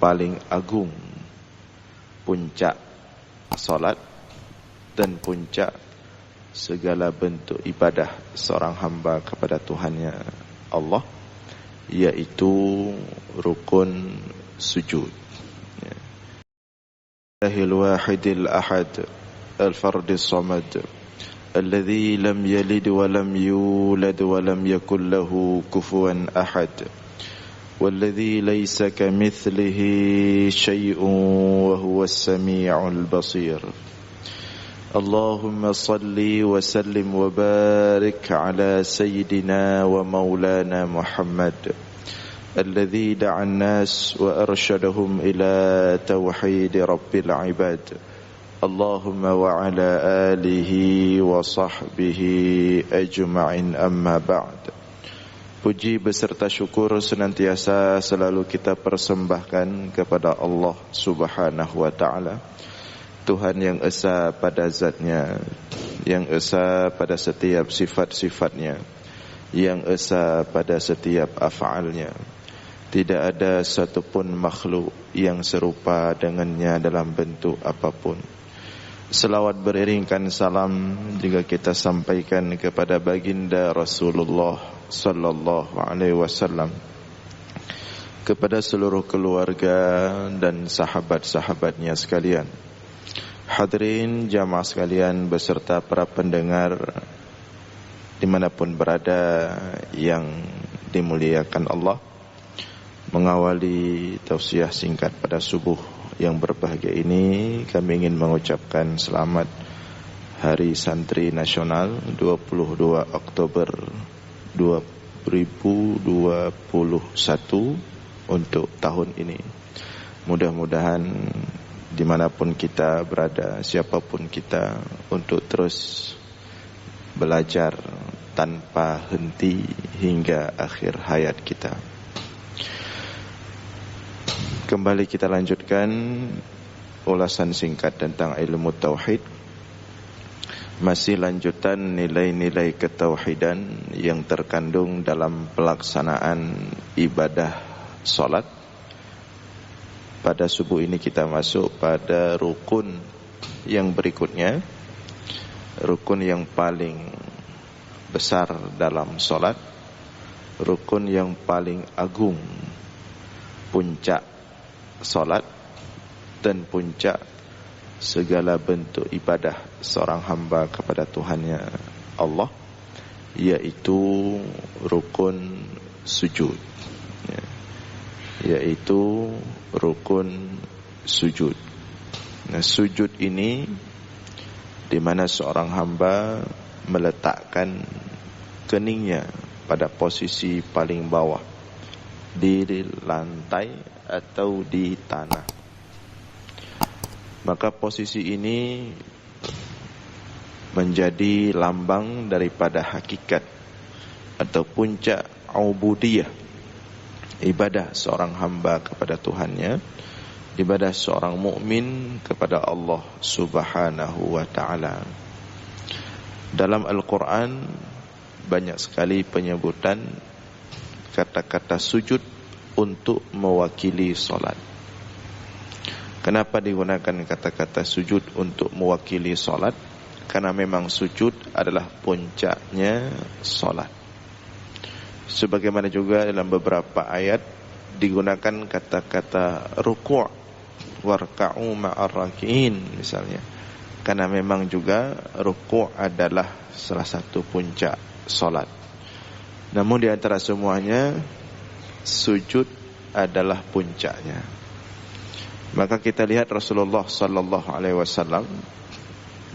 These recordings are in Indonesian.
paling agung, puncak salat dan puncak segala bentuk ibadah seorang hamba kepada Tuhannya Allah, yaitu rukun sujud. Allahil wahidil ahad al-fardis samad alladhi lam yalid wa lam yulad wa lam yakul lahu kufuwan ahad والذي ليس كمثله شيء وهو السميع البصير اللهم صل وسلم وبارك على سيدنا ومولانا محمد الذي دعا الناس وأرشدهم إلى توحيد رب العباد اللهم وعلى آله وصحبه أجمعين أما بعد. Puji beserta syukur senantiasa selalu kita persembahkan kepada Allah Subhanahu wa ta'ala, Tuhan yang esa pada zatnya, yang esa pada setiap sifat-sifatnya, yang esa pada setiap af'alnya. Tidak ada satupun makhluk yang serupa dengannya dalam bentuk apapun. Selawat beriringkan salam juga kita sampaikan kepada baginda Rasulullah sallallahu alaihi wasallam, kepada seluruh keluarga dan sahabat-sahabatnya sekalian. Hadirin jamaah sekalian beserta para pendengar dimanapun berada yang dimuliakan Allah, mengawali tausiah singkat pada subuh yang berbahagia ini, kami ingin mengucapkan selamat Hari Santri Nasional 22 Oktober 2021 untuk tahun ini. Mudah-mudahan dimanapun kita berada, siapapun kita, untuk terus belajar tanpa henti hingga akhir hayat kita. Kembali kita lanjutkan ulasan singkat tentang ilmu tauhid. Masih lanjutan nilai-nilai ketauhidan yang terkandung dalam pelaksanaan ibadah solat. Pada subuh ini kita masuk pada rukun yang berikutnya, rukun yang paling besar dalam solat, rukun yang paling agung, puncak solat dan puncak segala bentuk ibadah seorang hamba kepada Tuhannya Allah, yaitu rukun sujud, yaitu rukun sujud. Nah, sujud ini di mana seorang hamba meletakkan keningnya pada posisi paling bawah di lantai atau di tanah. Maka posisi ini menjadi lambang daripada hakikat atau puncak ubudiyah, ibadah seorang hamba kepada Tuhannya, ibadah seorang mukmin kepada Allah Subhanahu wa ta'ala. Dalam Al-Quran banyak sekali penyebutan kata-kata sujud untuk mewakili solat. Kenapa digunakan kata-kata sujud untuk mewakili solat? Karena memang sujud adalah puncaknya solat. Sebagaimana juga dalam beberapa ayat digunakan kata-kata ruku' warka'u ma'ar raki'in misalnya. Karena memang juga ruku' adalah salah satu puncak solat. Namun di antara semuanya, sujud adalah puncaknya. Maka kita lihat Rasulullah sallallahu alaihi wasallam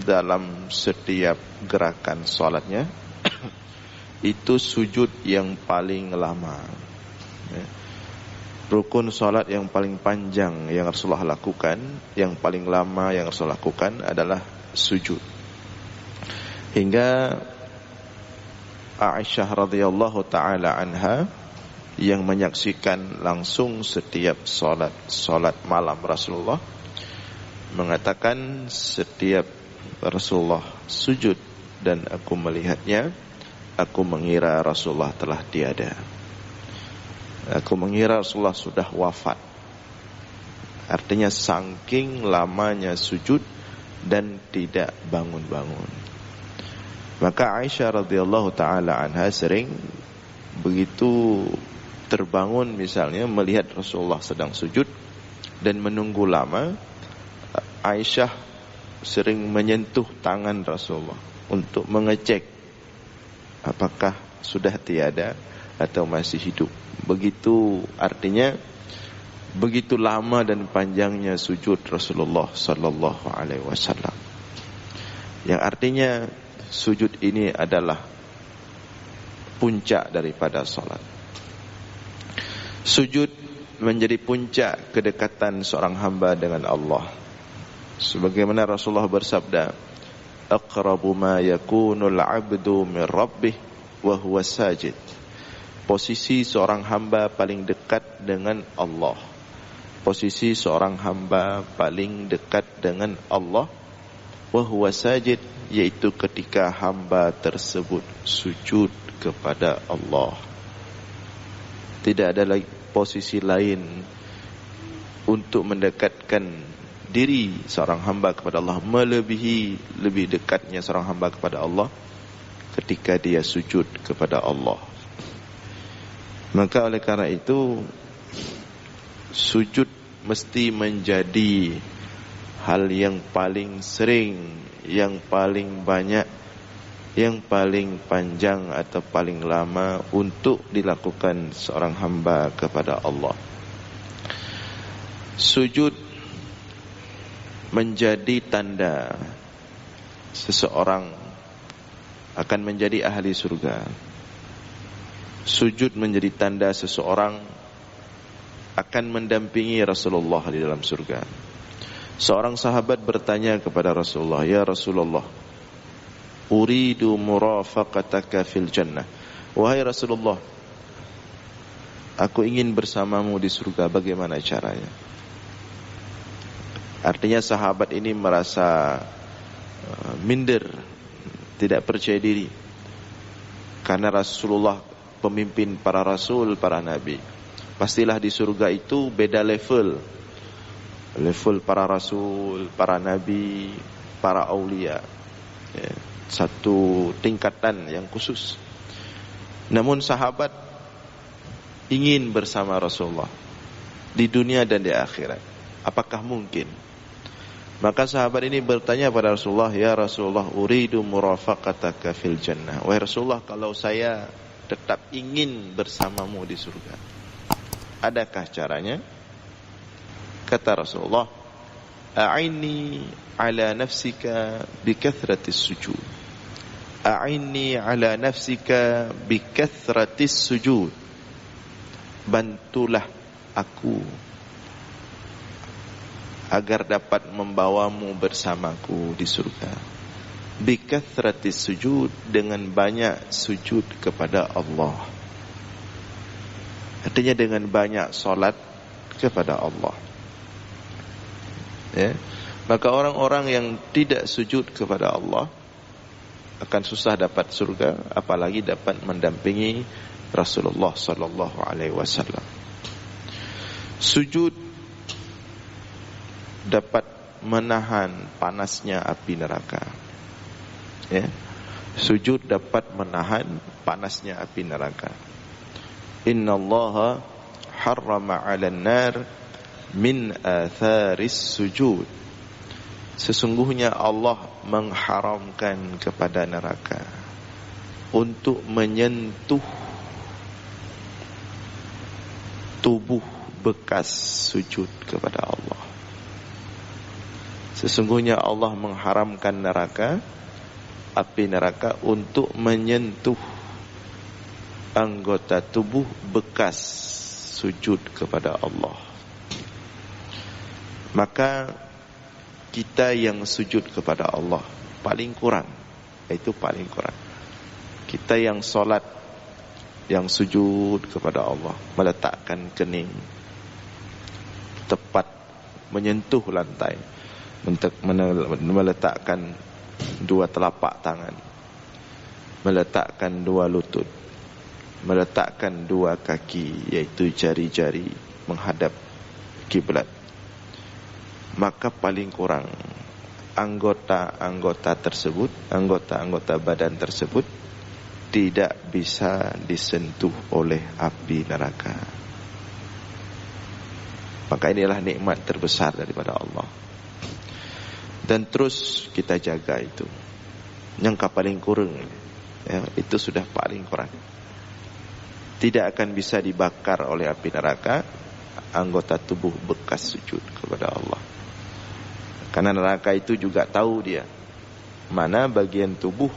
dalam setiap gerakan salatnya itu sujud yang paling lama. Rukun salat yang paling panjang yang Rasulullah lakukan, yang paling lama yang Rasulullah lakukan adalah sujud. Hingga Aisyah radhiyallahu taala anha yang menyaksikan langsung setiap solat malam Rasulullah mengatakan, setiap Rasulullah sujud dan aku melihatnya, aku mengira Rasulullah telah tiada. Aku mengira Rasulullah sudah wafat. Artinya saking lamanya sujud dan tidak bangun-bangun. Maka Aisyah radhiyallahu taala anha sering begitu terbangun misalnya melihat Rasulullah sedang sujud dan menunggu lama, Aisyah sering menyentuh tangan Rasulullah untuk mengecek apakah sudah tiada atau masih hidup. Begitu artinya begitu lama dan panjangnya sujud Rasulullah sallallahu alaihi wasallam. Yang artinya sujud ini adalah puncak daripada salat. Sujud menjadi puncak kedekatan seorang hamba dengan Allah. Sebagaimana Rasulullah bersabda, aqrabu ma yakunul 'abdu min rabbih wa huwa sajid. Posisi seorang hamba paling dekat dengan Allah. Posisi seorang hamba paling dekat dengan Allah wa huwa sajid, yaitu ketika hamba tersebut sujud kepada Allah. Tidak ada lagi posisi lain untuk mendekatkan diri seorang hamba kepada Allah melebihi lebih dekatnya seorang hamba kepada Allah ketika dia sujud kepada Allah. Maka oleh karena itu sujud mesti menjadi hal yang paling sering, yang paling banyak, yang paling panjang atau paling lama untuk dilakukan seorang hamba kepada Allah. Sujud menjadi tanda seseorang akan menjadi ahli surga. Sujud menjadi tanda seseorang akan mendampingi Rasulullah di dalam surga. Seorang sahabat bertanya kepada Rasulullah, "Ya Rasulullah, uridu murafaqataka fil jannah." Wahai Rasulullah, aku ingin bersamamu di surga, bagaimana caranya? Artinya sahabat ini merasa minder, tidak percaya diri. Karena Rasulullah pemimpin para rasul, para nabi. Pastilah di surga itu beda level. Level para rasul, para nabi, para aulia. Ya, satu tingkatan yang khusus. Namun sahabat ingin bersama Rasulullah di dunia dan di akhirat. Apakah mungkin? Maka sahabat ini bertanya pada Rasulullah, "Ya Rasulullah, uridu murafaqataka fil jannah." Wahai Rasulullah, kalau saya tetap ingin bersamamu di surga, adakah caranya? Kata Rasulullah, "A'inni ala nafsika bikathratis sujud." A'inni ala nafsika bikathratis sujud. Bantulah aku agar dapat membawamu bersamaku di surga. Bikathratis sujud, dengan banyak sujud kepada Allah. Artinya dengan banyak solat kepada Allah. Ya. Maka orang-orang yang tidak sujud kepada Allah akan susah dapat surga, apalagi dapat mendampingi Rasulullah sallallahu alaihi wasallam. Sujud dapat menahan panasnya api neraka. Ya. Sujud dapat menahan panasnya api neraka. Innallaha harrama 'alan nar min atharis sujud. Sesungguhnya Allah mengharamkan kepada neraka untuk menyentuh tubuh bekas sujud kepada Allah. Sesungguhnya Allah mengharamkan neraka, api neraka, untuk menyentuh anggota tubuh bekas sujud kepada Allah. Maka kita yang sujud kepada Allah paling kurang, itu paling kurang. Kita yang solat, yang sujud kepada Allah, meletakkan kening tepat menyentuh lantai, meletakkan dua telapak tangan, meletakkan dua lutut, meletakkan dua kaki, yaitu jari-jari menghadap kiblat, maka paling kurang anggota-anggota tersebut, anggota-anggota badan tersebut tidak bisa disentuh oleh api neraka. Maka inilah nikmat terbesar daripada Allah. Dan terus kita jaga itu. Yang paling kurang, ya, itu sudah paling kurang. Tidak akan bisa dibakar oleh api neraka anggota tubuh bekas sujud kepada Allah. Karena neraka itu juga tahu dia mana bagian tubuh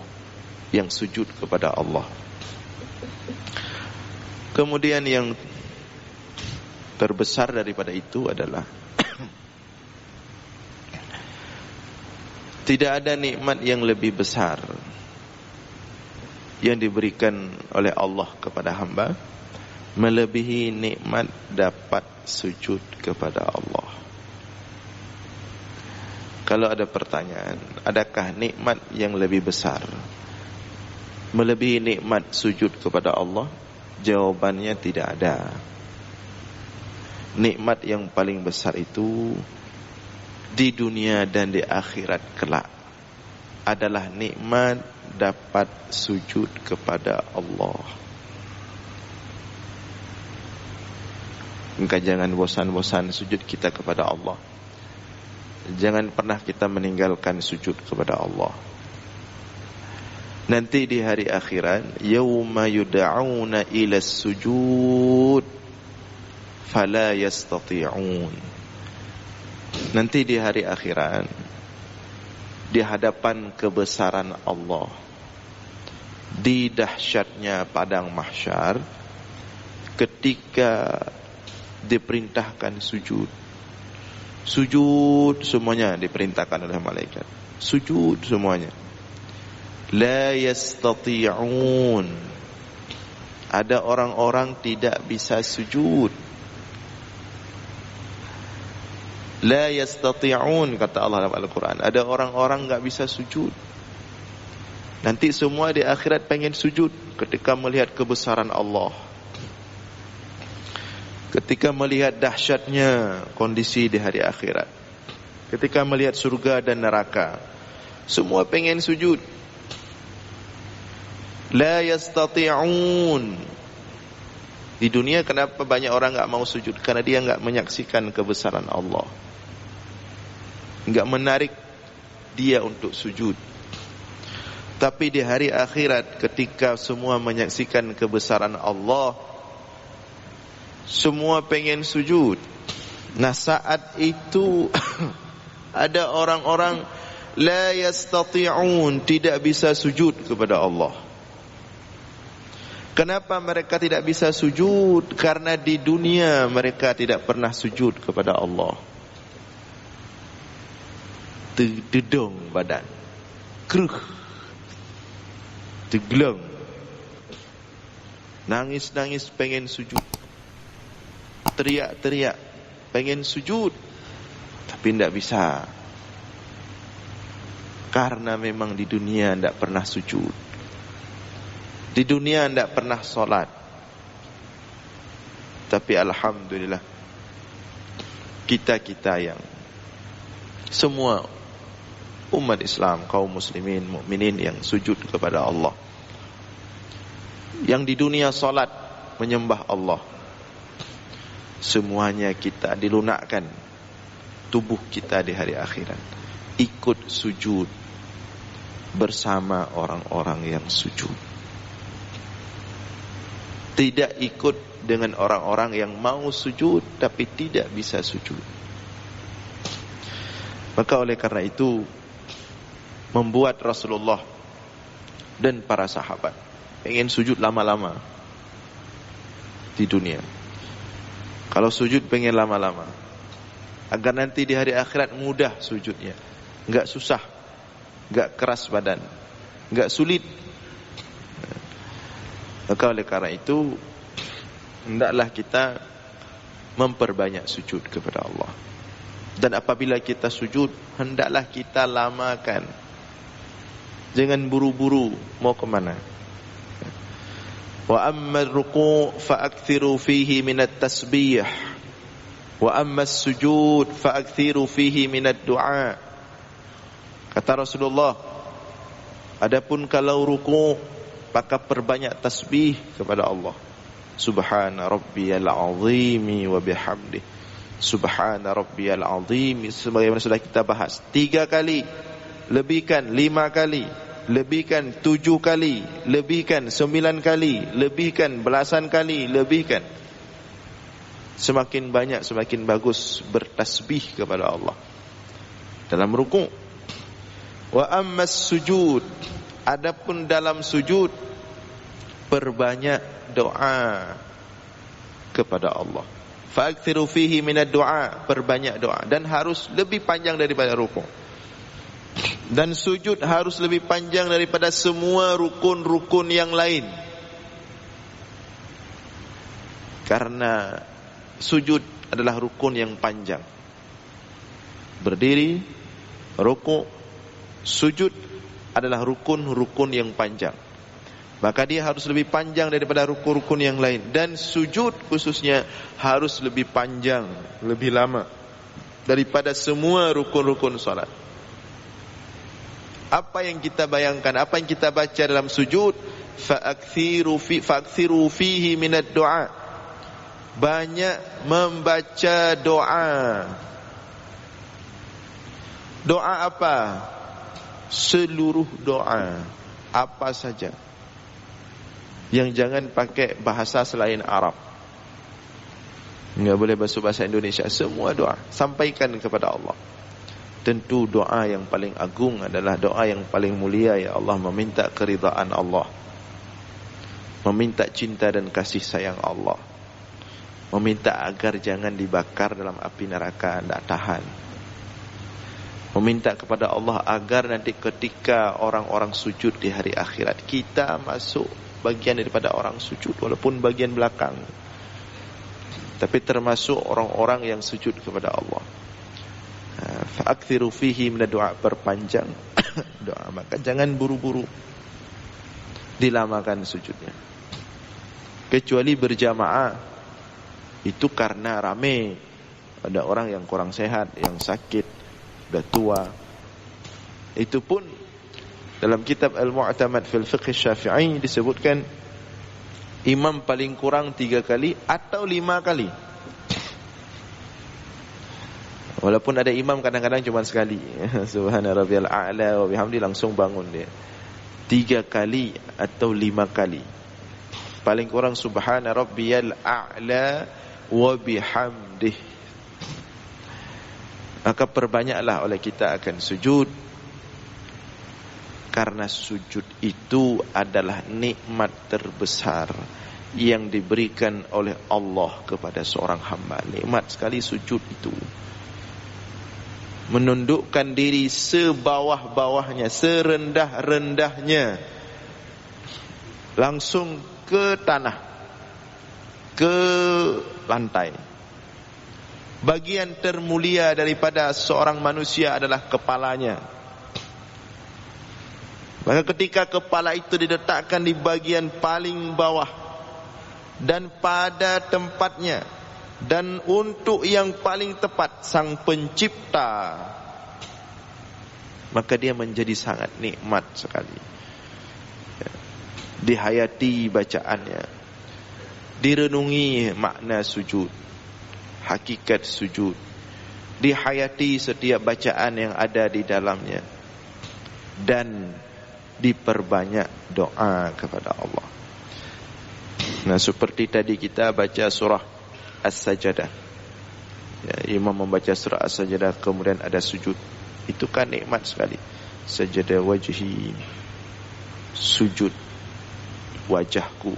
yang sujud kepada Allah. Kemudian yang terbesar daripada itu adalah tidak ada nikmat yang lebih besar yang diberikan oleh Allah kepada hamba melebihi nikmat dapat sujud kepada Allah. Kalau ada pertanyaan, adakah nikmat yang lebih besar melebihi nikmat sujud kepada Allah? Jawabannya tidak ada. Nikmat yang paling besar itu di dunia dan di akhirat kelak adalah nikmat dapat sujud kepada Allah. Maka jangan bosan-bosan sujud kita kepada Allah. Jangan pernah kita meninggalkan sujud kepada Allah. Nanti di hari akhirat, yauma yud'auna ila sujud fala yastati'un. Nanti di hari akhirat, di hadapan kebesaran Allah, di dahsyatnya padang mahsyar, ketika diperintahkan sujud semuanya diperintahkan oleh malaikat, sujud semuanya, la yastati'un. Ada orang-orang tidak bisa sujud. La yastati'un, kata Allah dalam Al-Quran. Ada orang-orang gak bisa sujud. Nanti semua di akhirat pengen sujud ketika melihat kebesaran Allah, ketika melihat dahsyatnya kondisi di hari akhirat, ketika melihat surga dan neraka, semua pengen sujud. La yastati'un. Di dunia kenapa banyak orang gak mau sujud? Karena dia gak menyaksikan kebesaran Allah, gak menarik dia untuk sujud. Tapi di hari akhirat, ketika semua menyaksikan kebesaran Allah, semua pengen sujud. Nah, saat itu ada orang-orang la yastati'un, tidak bisa sujud kepada Allah. Kenapa mereka tidak bisa sujud? Karena di dunia mereka tidak pernah sujud kepada Allah. Dedong badan, keruh, tegeleng, nangis-nangis pengen sujud, teriak-teriak pengen sujud, tapi tidak bisa. Karena memang di dunia tidak pernah sujud, di dunia tidak pernah sholat. Tapi alhamdulillah, kita yang semua umat Islam, kaum muslimin, mukminin yang sujud kepada Allah, yang di dunia sholat menyembah Allah, semuanya kita dilunakkan tubuh kita di hari akhirat ikut sujud bersama orang-orang yang sujud. Tidak ikut dengan orang-orang yang mau sujud tapi tidak bisa sujud. Maka oleh karena itu, membuat Rasulullah dan para sahabat ingin sujud lama-lama di dunia. Kalau sujud pengen lama-lama, agar nanti di hari akhirat mudah sujudnya, enggak susah, enggak keras badan, enggak sulit. Maka oleh karena itu, hendaklah kita memperbanyak sujud kepada Allah. Dan apabila kita sujud, hendaklah kita lamakan. Jangan buru-buru mau kemana. Wa amma ar-ruku' fa'akthiru fihi minat tasbih. Wa ammas sujud fa'akthiru fihi minad du'a. Kata Rasulullah, adapun kalau ruku' maka perbanyak tasbih kepada Allah. Subhana rabbiyal azimi wa bihamdih. Subhana rabbiyal azimi, sebagaimana sudah kita bahas 3 kali, lebihkan 5 kali, lebihkan 7 kali, lebihkan 9 kali, lebihkan belasan kali, lebihkan. Semakin banyak semakin bagus bertasbih kepada Allah dalam ruku'. Wa ammas sujud, adapun dalam sujud perbanyak doa kepada Allah. Fa'akthiru fihi minad du'a, perbanyak doa, dan harus lebih panjang daripada ruku'. Dan sujud harus lebih panjang daripada semua rukun-rukun yang lain. Karena sujud adalah rukun yang panjang. Berdiri, ruku', sujud adalah rukun-rukun yang panjang. Maka dia harus lebih panjang daripada rukun-rukun yang lain. Dan sujud khususnya harus lebih panjang, lebih lama daripada semua rukun-rukun salat. Apa yang kita bayangkan, apa yang kita baca dalam sujud? Fa'akthiru fihi minad du'a. Banyak membaca doa. Doa apa? Seluruh doa, apa saja. Yang jangan pakai bahasa selain Arab. Enggak boleh bahasa Indonesia. Semua doa sampaikan kepada Allah. Tentu doa yang paling agung adalah doa yang paling mulia. Ya Allah, meminta keridhaan Allah, meminta cinta dan kasih sayang Allah, meminta agar jangan dibakar dalam api neraka, tidak tahan. Meminta kepada Allah agar nanti ketika orang-orang sujud di hari akhirat, kita masuk bagian daripada orang sujud, walaupun bagian belakang, tapi termasuk orang-orang yang sujud kepada Allah. Fa'akthiru fihi minad du'a, perpanjang doa. Maka jangan buru-buru dilamakan sujudnya. Kecuali berjamaah, itu karena rame, ada orang yang kurang sehat, yang sakit, sudah tua. Itu pun dalam kitab Al-Mu'tamad fil Fiqh Syafi'i disebutkan imam paling kurang 3 kali atau 5 kali. Walaupun ada imam kadang-kadang cuma sekali. Subhana rabbiyal a'la wa bihamdi, langsung bangun dia. 3 kali atau 5 kali. Paling kurang subhana rabbiyal a'la wa bihamdih. Maka perbanyaklah oleh kita akan sujud. Karena sujud itu adalah nikmat terbesar yang diberikan oleh Allah kepada seorang hamba. Nikmat sekali sujud itu. Menundukkan diri sebawah-bawahnya, serendah-rendahnya, langsung ke tanah, ke lantai. Bagian termulia daripada seorang manusia adalah kepalanya. Maka ketika kepala itu diletakkan di bagian paling bawah dan pada tempatnya, dan untuk yang paling tepat Sang Pencipta, maka dia menjadi sangat nikmat sekali. Dihayati bacaannya, direnungi makna sujud, hakikat sujud, dihayati setiap bacaan yang ada di dalamnya, dan diperbanyak doa kepada Allah. Nah, seperti tadi kita baca surah As-Sajdah, ya, imam membaca surah As-Sajdah kemudian ada sujud, itu kan nikmat sekali. Sajada wajhi, sujud wajahku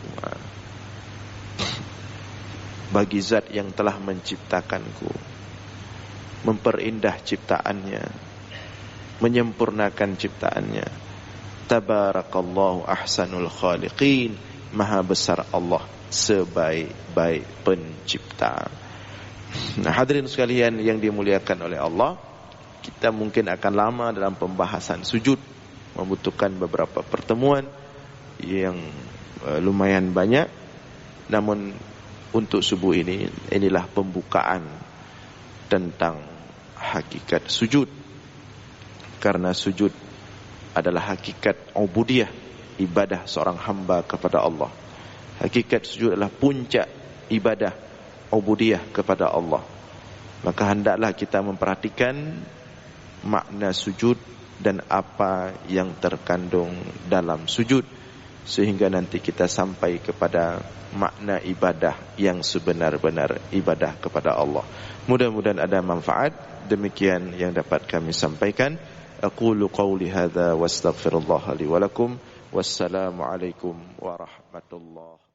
bagi zat yang telah menciptakanku, memperindah ciptaannya, menyempurnakan ciptaannya. Tabarakallahu ahsanul khaliqin, maha besar Allah, sebaik-baik pencipta. Nah, hadirin sekalian yang dimuliakan oleh Allah, kita mungkin akan lama dalam pembahasan sujud, membutuhkan beberapa pertemuan yang lumayan banyak. Namun untuk subuh ini, inilah pembukaan tentang hakikat sujud. Karena sujud adalah hakikat ubudiyah, ibadah seorang hamba kepada Allah. Hakikat sujud adalah puncak ibadah ubudiyah kepada Allah. Maka hendaklah kita memperhatikan makna sujud dan apa yang terkandung dalam sujud, sehingga nanti kita sampai kepada makna ibadah yang sebenar-benar ibadah kepada Allah. Mudah-mudahan ada manfaat. Demikian yang dapat kami sampaikan. Aqulu qawli hadza wastaghfirullah li wa lakum. Wassalamu alaikum warahmatullahi